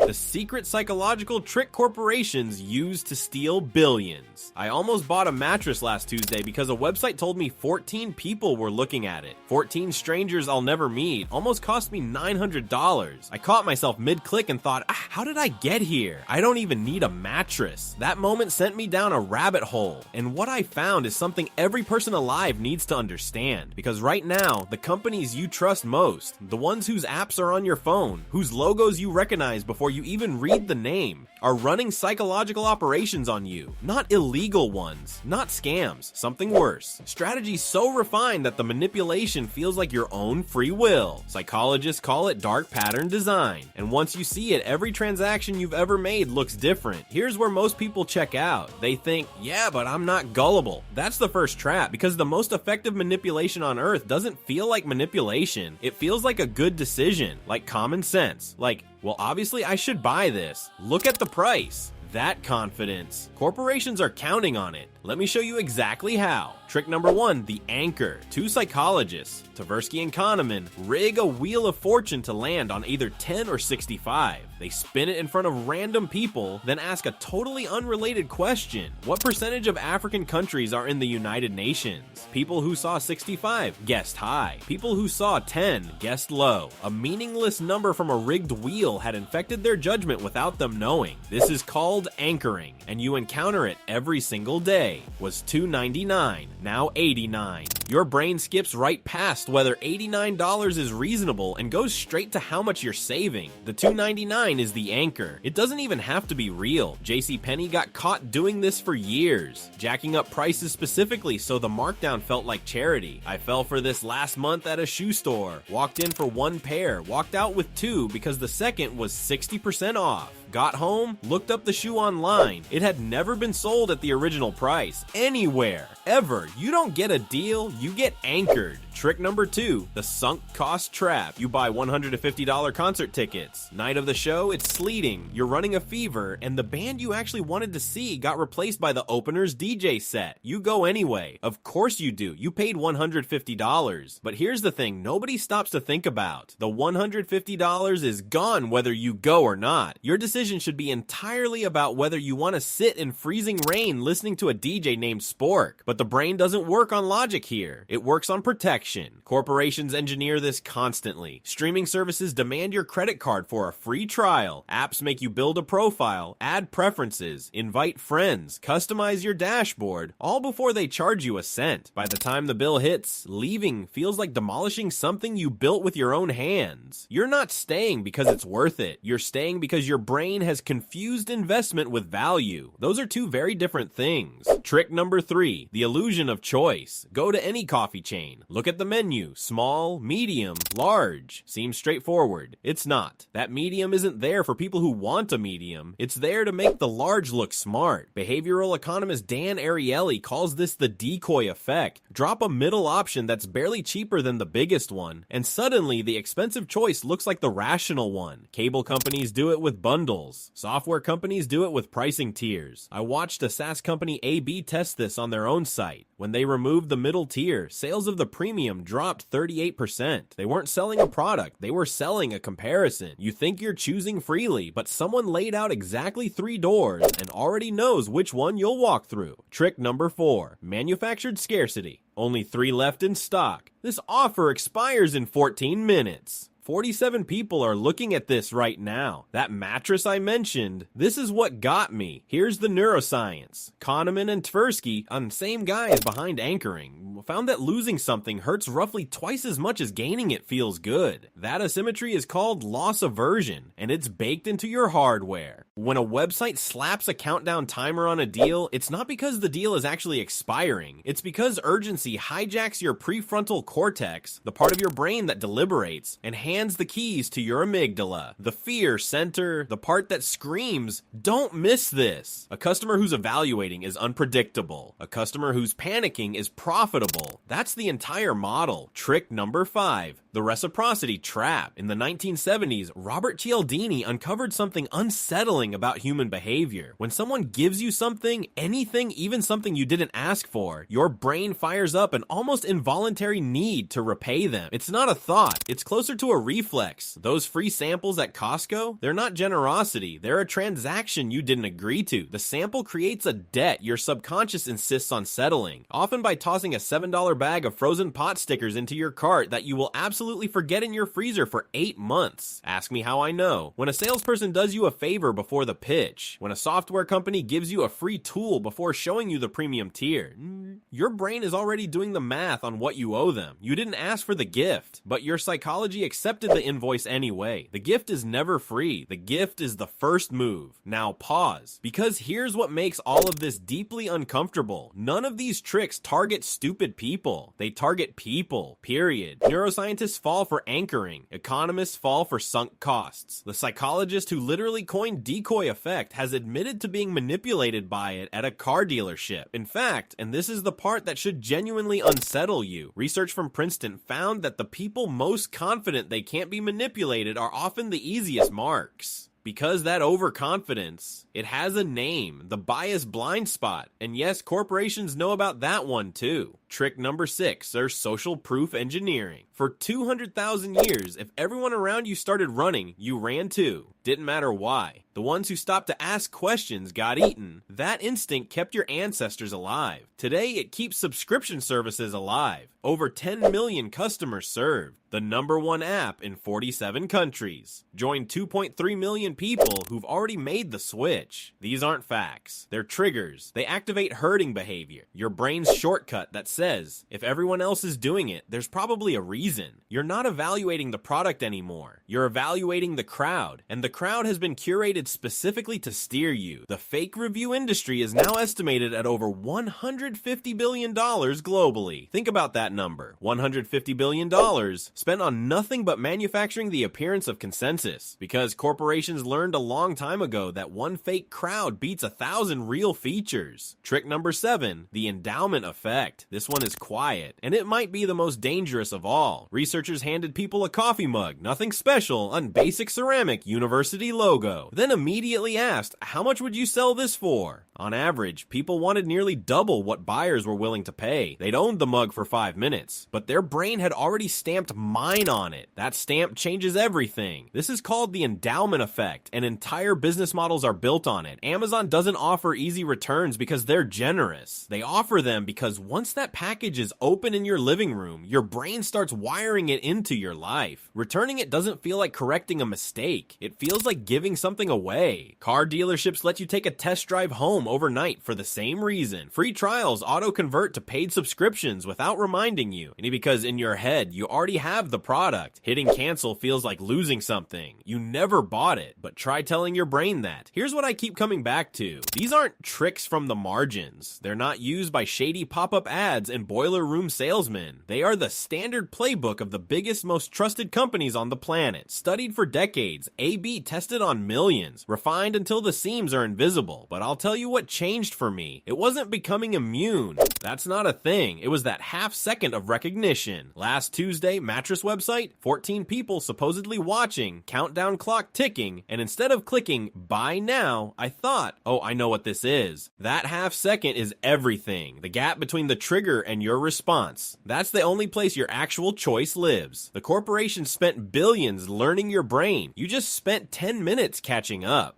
The secret psychological trick corporations use to steal billions. I almost bought a mattress last Tuesday because a website told me 14 people were looking at it. 14 strangers I'll never meet almost cost me $900. I caught myself mid-click and thought, how did I get here? I don't even need a mattress. That moment sent me down a rabbit hole, and what I found is something every person alive needs to understand. Because right now, the companies you trust most, the ones whose apps are on your phone, whose logos you recognize before you even read the name, are running psychological operations on you. Not illegal ones, not scams, something worse. Strategies so refined that the manipulation feels like your own free will. Psychologists call it dark pattern design. And once you see it, every transaction you've ever made looks different. Here's where most people check out. They think, yeah, but I'm not gullible. That's the first trap, because the most effective manipulation on earth doesn't feel like manipulation. It feels like a good decision, like common sense. Like, well, obviously I should buy this. Look at the price. That confidence. Corporations are counting on it. Let me show you exactly how. Trick number 1, the anchor. Two psychologists, Tversky and Kahneman, rig a wheel of fortune to land on either 10 or 65. They spin it in front of random people, then ask a totally unrelated question. What percentage of African countries are in the United Nations? People who saw 65 guessed high. People who saw 10 guessed low. A meaningless number from a rigged wheel had infected their judgment without them knowing. This is called anchoring, and you encounter it every single day. Was $2.99, now $89. Your brain skips right past whether $89 is reasonable and goes straight to how much you're saving. The $2.99 is the anchor. It doesn't even have to be real. JCPenney got caught doing this for years, jacking up prices specifically so the markdown felt like charity. I fell for this last month at a shoe store. Walked in for one pair, walked out with two because the second was 60% off. Got home, looked up the shoe online. It had never been sold at the original price, anywhere, ever. You don't get a deal, you get anchored. Trick number 2, the sunk cost trap. You buy $150 concert tickets. Night of the show, it's sleeting, you're running a fever, and the band you actually wanted to see got replaced by the opener's DJ set. You go anyway. Of course you do. You paid $150. But here's the thing nobody stops to think about. The $150 is gone whether you go or not. Your decision should be entirely about whether you want to sit in freezing rain listening to a DJ named Spork. But the brain doesn't work on logic here. It works on protection. Corporations engineer this constantly. Streaming services demand your credit card for a free trial. Apps make you build a profile, add preferences, invite friends, customize your dashboard, all before they charge you a cent. By the time the bill hits, leaving feels like demolishing something you built with your own hands. You're not staying because it's worth it. You're staying because your brain has confused investment with value. Those are two very different things. Trick number 3, the illusion of choice. Go to any coffee chain. Look at the menu. Small, medium, large. Seems straightforward. It's not. That medium isn't there for people who want a medium. It's there to make the large look smart. Behavioral economist Dan Ariely calls this the decoy effect. Drop a middle option that's barely cheaper than the biggest one, and suddenly the expensive choice looks like the rational one. Cable companies do it with bundles. Software companies do it with pricing tiers. I watched a SaaS company A/B test this on their own site. When they removed the middle tier, sales of the premium dropped 38%. They weren't selling a product, they were selling a comparison. You think you're choosing freely, but someone laid out exactly 3 doors and already knows which one you'll walk through. Trick number 4, manufactured scarcity. Only 3 left in stock. This offer expires in 14 minutes. 47 people are looking at this right now. That mattress I mentioned, this is what got me. Here's the neuroscience. Kahneman and Tversky, on the same guys behind anchoring, found that losing something hurts roughly twice as much as gaining it feels good. That asymmetry is called loss aversion, and it's baked into your hardware. When a website slaps a countdown timer on a deal, it's not because the deal is actually expiring. It's because urgency hijacks your prefrontal cortex, the part of your brain that deliberates, and hands the keys to your amygdala, the fear center, the part that screams, don't miss this. A customer who's evaluating is unpredictable. A customer who's panicking is profitable. That's the entire model. Trick number 5, the reciprocity trap. In the 1970s, Robert Cialdini uncovered something unsettling about human behavior. When someone gives you something, anything, even something you didn't ask for, your brain fires up an almost involuntary need to repay them. It's not a thought. It's closer to a reflex. Those free samples at Costco, they're not generosity, they're a transaction you didn't agree to. The sample creates a debt your subconscious insists on settling, often by tossing a $7 bag of frozen pot stickers into your cart that you will absolutely forget in your freezer for 8 months. Ask me how I know. When a salesperson does you a favor before the pitch, when a software company gives you a free tool before showing you the premium tier, your brain is already doing the math on what you owe them. You didn't ask for the gift, but your psychology accepted the invoice anyway. The gift is never free. The gift is the first move. Now pause, because here's what makes all of this deeply uncomfortable. None of these tricks target stupid people. They target people, period. Neuroscientists fall for anchoring. Economists fall for sunk costs. The psychologist who literally coined decoy effect has admitted to being manipulated by it at a car dealership. In fact, and this is the part that should genuinely unsettle you, research from Princeton found that the people most confident they can't be manipulated are often the easiest marks. Because that overconfidence, it has a name, the bias blind spot. And yes, corporations know about that one too. Trick number 6, or social proof engineering. For 200,000 years, if everyone around you started running, you ran too. Didn't matter why. The ones who stopped to ask questions got eaten. That instinct kept your ancestors alive. Today, it keeps subscription services alive. Over 10 million customers served. The #1 app in 47 countries. Join 2.3 million people who've already made the switch. These aren't facts. They're triggers. They activate herding behavior. Your brain's shortcut that says, if everyone else is doing it, there's probably a reason. You're not evaluating the product anymore. You're evaluating the crowd. And the crowd has been curated specifically to steer you. The fake review industry is now estimated at over $150 billion globally. Think about that number. $150 billion spent on nothing but manufacturing the appearance of consensus. Because corporations learned a long time ago that one fake crowd beats 1,000 real features. Trick number 7, the endowment effect. This one is quiet, and it might be the most dangerous of all. Researchers handed people a coffee mug, nothing special, a basic ceramic university logo, then immediately asked, how much would you sell this for? On average, people wanted nearly double what buyers were willing to pay. They'd owned the mug for 5 minutes, but their brain had already stamped mine on it. That stamp changes everything. This is called the endowment effect, and entire business models are built on it. Amazon doesn't offer easy returns because they're generous. They offer them because once that package is open in your living room, your brain starts wiring it into your life. Returning it doesn't feel like correcting a mistake. It feels like giving something away. Car dealerships let you take a test drive home overnight for the same reason. Free trials auto-convert to paid subscriptions without reminding you. And because in your head, you already have the product. Hitting cancel feels like losing something. You never bought it, but try telling your brain that. Here's what I keep coming back to. These aren't tricks from the margins. They're not used by shady pop-up ads and boiler room salesmen. They are the standard playbook of the biggest, most trusted companies on the planet. Studied for decades, A/B tested on millions, refined until the seams are invisible. But I'll tell you what changed for me. It wasn't becoming immune. That's not a thing. It was that half second of recognition. Last Tuesday, mattress website, 14 people supposedly watching, countdown clock ticking, and instead of clicking buy now, I thought, oh, I know what this is. That half second is everything. The gap between the trigger and your response. That's the only place your actual choice lives. The corporation spent billions learning your brain. You just spent 10 minutes catching up.